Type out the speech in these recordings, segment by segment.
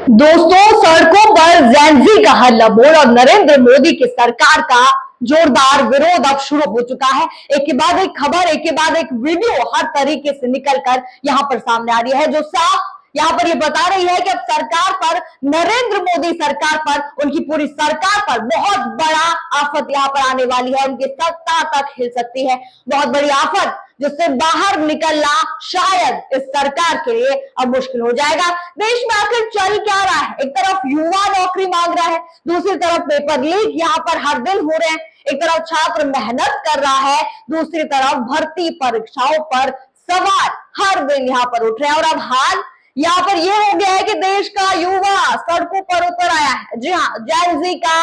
दोस्तों, सड़कों पर जेनजी का हल्ला बोल और नरेंद्र मोदी की सरकार का जोरदार विरोध अब शुरू हो चुका है। एक के बाद एक खबर, एक के बाद एक वीडियो हर तरीके से निकलकर यहां पर सामने आ रही है, जो साफ यहां पर ये बता रही है कि अब सरकार पर, नरेंद्र मोदी सरकार पर, उनकी पूरी सरकार पर बहुत बड़ा आफत यहां पर आने वाली है। उनकी सत्ता तक हिल सकती है। बहुत बड़ी आफत जिससे बाहर निकलना शायद इस सरकार के लिए अब मुश्किल हो जाएगा। देश में आखिर चल क्या रहा है? एक तरफ युवा नौकरी मांग रहा है, दूसरी तरफ पेपर लीक यहाँ पर हर दिन हो रहे हैं। एक तरफ छात्र मेहनत कर रहा है, दूसरी तरफ भर्ती परीक्षाओं पर सवाल हर दिन यहाँ पर उठ रहे हैं। और अब हाल यहाँ पर यह हो गया है कि देश का युवा सड़कों पर उतर आया है। जी हाँ, जेन-ज़ी का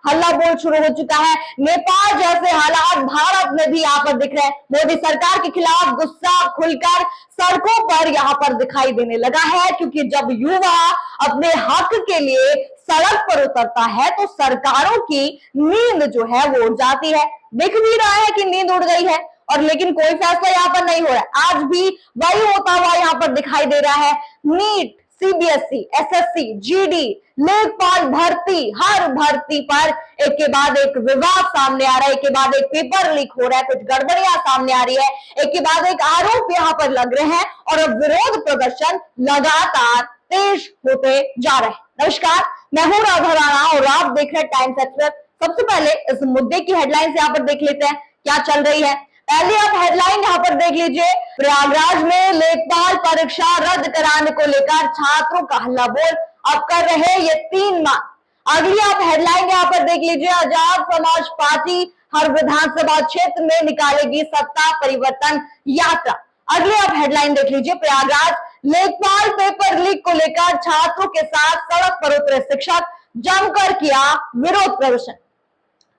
हल्ला बोल शुरू हो चुका है। नेपाल जैसे हालात भारत में भी यहाँ पर दिख रहे हैं। मोदी सरकार के खिलाफ गुस्सा खुलकर सड़कों पर यहाँ पर दिखाई देने लगा है, क्योंकि जब युवा अपने हक के लिए सड़क पर उतरता है तो सरकारों की नींद जो है वो उड़ जाती है। दिख भी रहा है कि नींद उड़ गई है, और लेकिन कोई फैसला यहाँ पर नहीं हो रहा है। आज भी वही होता हुआ यहाँ पर दिखाई दे रहा है। नीट, सीबीएसई, एसएससी, जीडी, लेखपाल भर्ती, हर भर्ती पर एक के बाद एक विवाद सामने आ रहा है, एक के बाद एक पेपर लीक हो रहा है, कुछ गड़बड़ियां सामने आ रही है, एक के बाद एक आरोप यहाँ पर लग रहे हैं, और अब विरोध प्रदर्शन लगातार तेज होते जा रहे हैं। नमस्कार, मैं हूं राधा राणा और आप देख रहे हैं टाइम्स एक्सप्रेस। सबसे पहले इस मुद्दे की हेडलाइन यहाँ पर देख लेते हैं क्या चल रही है। पहले आप हेडलाइन यहाँ पर देख लीजिए। प्रयागराज में लेखपाल परीक्षा रद्द कराने को लेकर छात्रों का हल्ला बोल, अब कर रहे ये 3 माह। अगली आप हेडलाइन यहाँ पर देख लीजिए। आजाद समाज पार्टी हर विधानसभा क्षेत्र में निकालेगी सत्ता परिवर्तन यात्रा। अगली आप हेडलाइन देख लीजिए। प्रयागराज लेखपाल पेपर लीक को लेकर छात्रों के साथ सड़क पर उतरे शिक्षक, जमकर किया विरोध प्रदर्शन।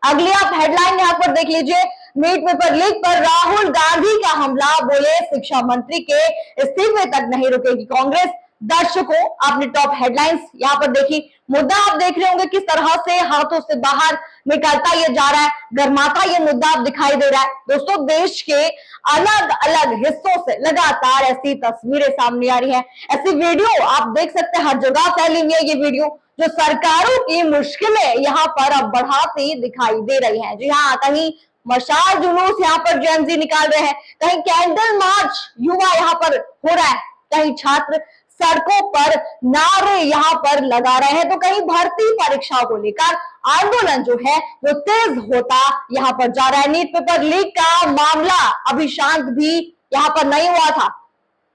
अगली आप हेडलाइन यहाँ पर देख लीजिए। नीट पेपर लीक पर राहुल गांधी का हमला, बोले शिक्षा मंत्री के इस्तीफे तक नहीं रुकेगी कांग्रेस। दर्शकों, आपने टॉप हेडलाइंस यहाँ पर देखी। मुद्दा आप देख रहे होंगे किस तरह से हाथों से बाहर निकलता ये जा रहा है, गर्माता ये मुद्दा आप दिखाई दे रहा है। दोस्तों, देश के अलग अलग हिस्सों से लगातार ऐसी तस्वीरें सामने आ रही है, ऐसी वीडियो आप देख सकते हैं, हर जगह फैली हुई है ये वीडियो, जो सरकारों की मुश्किलें यहाँ पर अब बढ़ाती दिखाई दे रही है। जी हाँ, कहीं मशाल जुलूस यहाँ पर जेन-ज़ी निकाल रहे हैं, कहीं कैंडल मार्च युवा यहाँ पर हो रहा है, कहीं छात्र सड़कों पर नारे यहाँ पर लगा रहे हैं, तो कहीं भर्ती परीक्षाओं को लेकर आंदोलन जो है वो तेज होता यहाँ पर जा रहा है। नीट पेपर लीक का मामला अभी शांत भी यहाँ पर नहीं हुआ था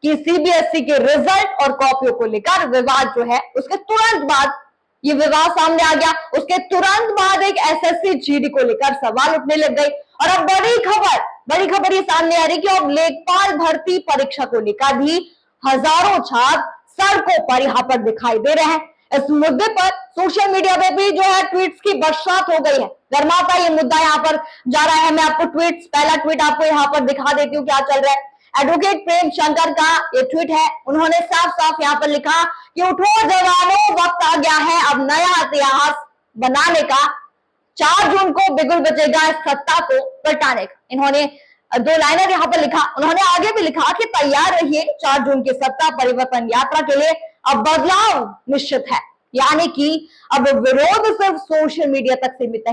कि सीबीएसई के रिजल्ट और कॉपियों को लेकर विवाद जो है, उसके तुरंत बाद ये विवाद सामने आ गया। उसके तुरंत बाद एक एसएससी जीडी को लेकर सवाल उठने लग गए, और अब बड़ी खबर ये सामने आ रही कि अब लेखपाल भर्ती परीक्षा को लेकर भी हजारों छात्र सड़कों पर यहाँ पर दिखाई दे रहे हैं। इस मुद्दे पर सोशल मीडिया पे भी जो है ट्वीट्स की बरसात हो गई है। गर्माता ये मुद्दा यहाँ पर जा रहा है। मैं आपको पहला ट्वीट आपको यहाँ पर दिखा देती हूँ क्या चल रहा है। एडवोकेट प्रेम शंकर का ये ट्वीट है। उन्होंने साफ साफ यहाँ पर लिखा कि उठो जवानों, वक्त आ गया है अब नया इतिहास बनाने का। 4 जून को बिगुल बचेगा इस सत्ता को पलटाने का। इन्होंने 2 लाइनर यहाँ पर लिखा। उन्होंने आगे भी लिखा कि तैयार रहिए 4 जून की सत्ता परिवर्तन यात्रा के लिए, अब बदलाव निश्चित है। यानी कि अब विरोध सिर्फ सोशल मीडिया तक सीमित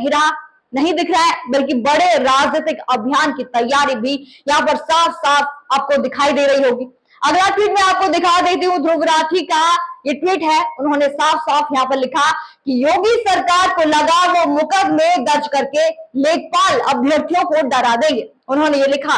नहीं दिख रहा है, बल्कि बड़े राजनीतिक अभियान की तैयारी भी यहाँ पर साफ साफ आपको दिखाई दे रही होगी। अगला ट्वीट मैं आपको दिखा देती हूँ। ध्रुव राठी का ये ट्वीट है। उन्होंने साफ साफ यहाँ पर लिखा कि योगी सरकार को लगा वो मुकदमे दर्ज करके लेखपाल अभ्यर्थियों को डरा देंगे। उन्होंने ये लिखा,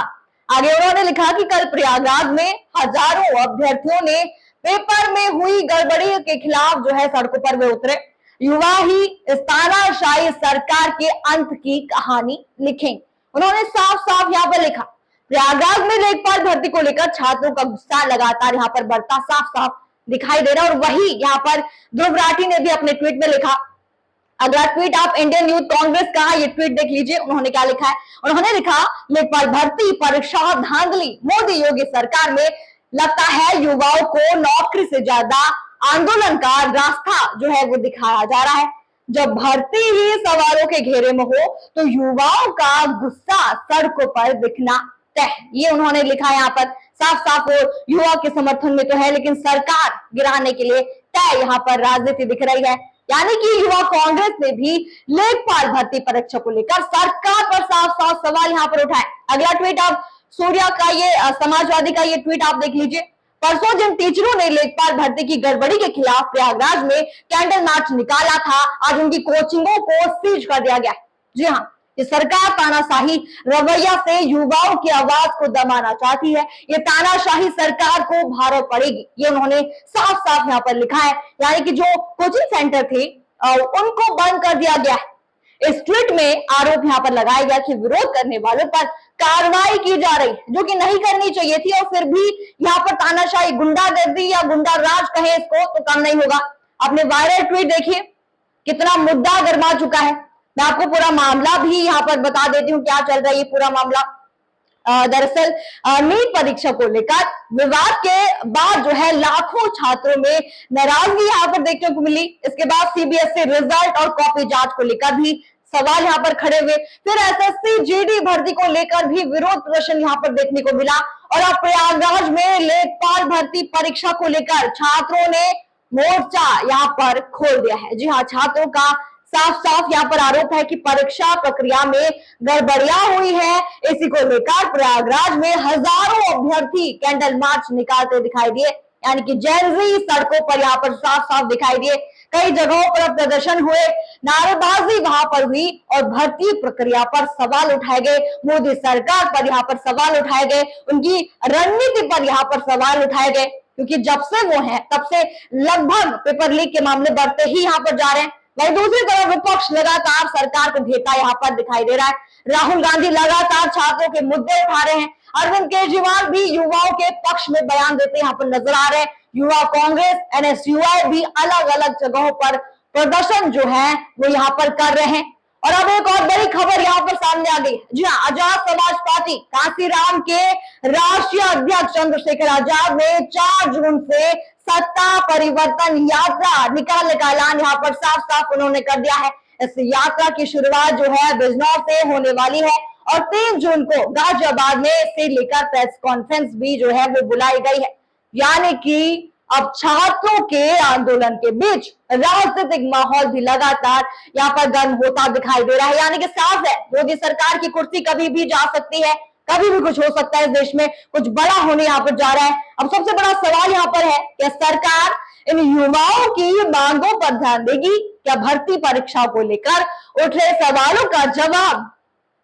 आगे उन्होंने लिखा कि कल प्रयागराज में हजारों अभ्यर्थियों ने पेपर में हुई गड़बड़ी के खिलाफ जो है सड़कों पर वे उतरे। युवा ही इस तानाशाही सरकार के अंत की कहानी लिखेंगे। उन्होंने साफ साफ यहाँ पर लिखा। प्रयागराज में लेखपाल भर्ती को लेकर छात्रों का गुस्सा लगातार यहाँ पर बढ़ता साफ साफ दिखाई दे रहा है, और वही यहाँ पर ध्रुव राठी ने भी अपने ट्वीट में लिखा। अगला ट्वीट आप इंडियन यूथ कांग्रेस का ये ट्वीट देख लीजिए। उन्होंने क्या लिखा है। उन्होंने लिखा, लेखपाल भर्ती परीक्षा धांधली, मोदी योगी सरकार में लगता है युवाओं को नौकरी से ज्यादा आंदोलन का रास्ता जो है वो दिखाया जा रहा है। जब भर्ती ही सवालों के घेरे में हो तो युवाओं का गुस्सा सड़कों पर दिखना तय। ये उन्होंने लिखा यहाँ पर। साफ साफ वो युवा के समर्थन में तो है, लेकिन सरकार गिराने के लिए तय यहाँ पर राजनीति दिख रही है। यानी कि युवा कांग्रेस ने भी लेखपाल भर्ती परीक्षा को लेकर सरकार पर साफ साफ सवाल यहाँ पर उठाए। अगला ट्वीट आप सूर्या का ये समाजवादी का ये ट्वीट आप देख लीजिए। परसों जिन टीचरों ने लेखपाल भर्ती की गड़बड़ी के खिलाफ प्रयागराज में कैंडल मार्च निकाला था, आज उनकी कोचिंगों को सीज कर दिया गया। जी हाँ, ये सरकार तानाशाही रवैया से युवाओं की आवाज को दबाना चाहती है। ये तानाशाही सरकार को भारी पड़ेगी, ये उन्होंने साफ साफ यहाँ पर लिखा है। यानी कि जो कोचिंग सेंटर थे उनको बंद कर दिया गया है। इस ट्वीट में आरोप यहाँ पर लगाया गया कि विरोध करने वालों पर कार्रवाई की जा रही, जो कि नहीं करनी चाहिए थी, और फिर भी यहाँ पर तानाशाही, गुंडागर्दी या गुंडा राज कहे इसको तो कम नहीं होगा। आपने वायरल ट्वीट देखिए, कितना मुद्दा गर्मा चुका है। मैं आपको पूरा मामला भी यहाँ पर बता देती हूँ, क्या चल रहा है ये पूरा मामला। दरअसल नीट परीक्षा को लेकर विवाद के बाद जो है लाखों छात्रों में नाराजगी यहाँ पर देखने को मिली। इसके बाद सीबीएसई रिजल्ट और कॉपी जांच को लेकर भी सवाल यहाँ पर खड़े हुए। फिर एसएससी जीडी भर्ती को लेकर भी विरोध प्रदर्शन यहाँ पर देखने को मिला। और अब प्रयागराज में लेखपाल भर्ती परीक्षा को लेकर छात्रों ने मोर्चा यहाँ पर खोल दिया है। जी हाँ, छात्रों का साफ साफ यहाँ पर आरोप है कि परीक्षा प्रक्रिया में गड़बड़ियां हुई है। इसी को लेकर प्रयागराज में हजारों अभ्यर्थी कैंडल मार्च निकालते दिखाई दिए। यानी कि जेनजी सड़कों पर यहाँ पर साफ साफ दिखाई दिए। कई जगहों पर प्रदर्शन हुए, नारेबाजी वहां पर हुई और भर्ती प्रक्रिया पर सवाल उठाए गए। मोदी सरकार पर यहाँ पर सवाल उठाए गए, उनकी रणनीति पर यहाँ पर सवाल उठाए गए, क्योंकि जब से वो है तब से लगभग पेपर लीक के मामले बढ़ते ही यहाँ पर जा रहे हैं। वहीं दूसरी तरफ विपक्ष लगातार सरकार को घेरता यहाँ पर दिखाई दे रहा है। राहुल गांधी लगातार छात्रों के मुद्दे उठा रहे हैं। अरविंद केजरीवाल भी युवाओं के पक्ष में बयान देते यहाँ पर नजर आ रहे हैं। युवा कांग्रेस एनएसयूआई भी अलग अलग जगहों पर प्रदर्शन जो है वो यहाँ पर कर रहे हैं। और अब एक और बड़ी खबर यहाँ पर सामने आ गई। जी हाँ, आजाद समाज पार्टी कांसीराम के राष्ट्रीय अध्यक्ष चंद्रशेखर आजाद ने 4 जून से सत्ता परिवर्तन यात्रा निकालने का ऐलान यहाँ पर साफ साफ उन्होंने कर दिया है। इस यात्रा की शुरुआत जो है बिजनौर से होने वाली है और 3 जून को गाजियाबाद में इसे लेकर प्रेस कॉन्फ्रेंस भी जो है वो बुलाई गई है। यानी कि अब छात्रों के आंदोलन के बीच राजनीतिक माहौल भी लगातार यहाँ पर गर्म होता दिखाई दे रहा है। यानी कि साफ है, मोदी सरकार की कुर्सी कभी भी जा सकती है, कभी भी कुछ हो सकता है। इस देश में कुछ बड़ा होने यहाँ पर जा रहा है। अब सबसे बड़ा सवाल यहाँ पर है कि सरकार इन युवाओं की मांगों पर ध्यान देगी क्या? भर्ती परीक्षा को लेकर उठ रहे सवालों का जवाब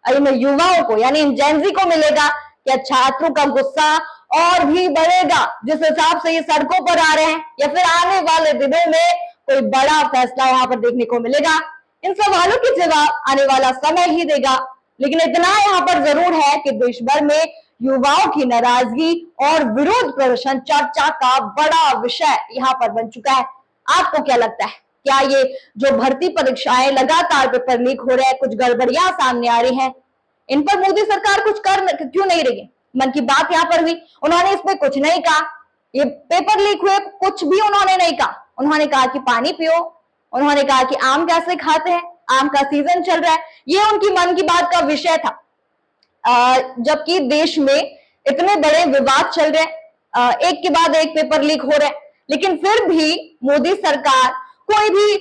इन युवाओं को यानी इन जेनजी को मिलेगा? क्या छात्रों का गुस्सा और भी बढ़ेगा जिस हिसाब से ये सड़कों पर आ रहे हैं, या फिर आने वाले दिनों में कोई बड़ा फैसला यहाँ पर देखने को मिलेगा? इन सवालों के जवाब आने वाला समय ही देगा। लेकिन इतना यहाँ पर जरूर है कि देश भर में युवाओं की नाराजगी और विरोध प्रदर्शन चर्चा का बड़ा विषय यहाँ पर बन चुका है। आपको क्या लगता है, क्या ये जो भर्ती परीक्षाएं लगातार पेपर लीक हो रहे हैं, कुछ गड़बड़ियां सामने आ रही हैं, इन पर मोदी सरकार कुछ कर क्यों नहीं रही है? मन की बात यहाँ पर हुई, उन्होंने इसमें कुछ नहीं कहा। ये पेपर लीक हुए, कुछ भी उन्होंने नहीं कहा। उन्होंने कहा कि पानी पियो, उन्होंने कहा कि आम कैसे खाते हैं, आम का सीजन चल रहा है, ये उनकी मन की बात का विषय था। जबकि देश में इतने बड़े विवाद चल रहे हैं, एक के बाद एक पेपर लीक हो रहे हैं, लेकिन फिर भी मोदी सरकार कोई भी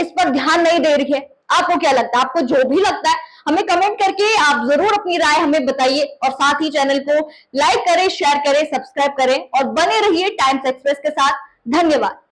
इस पर ध्यान नहीं दे रही है। आपको क्या लगता है? आपको जो भी लगता है हमें कमेंट करके आप जरूर अपनी राय हमें बताइए, और साथ ही चैनल को लाइक करें, शेयर करें, सब्सक्राइब करें और बने रहिए टाइम्स एक्सप्रेस के साथ। धन्यवाद।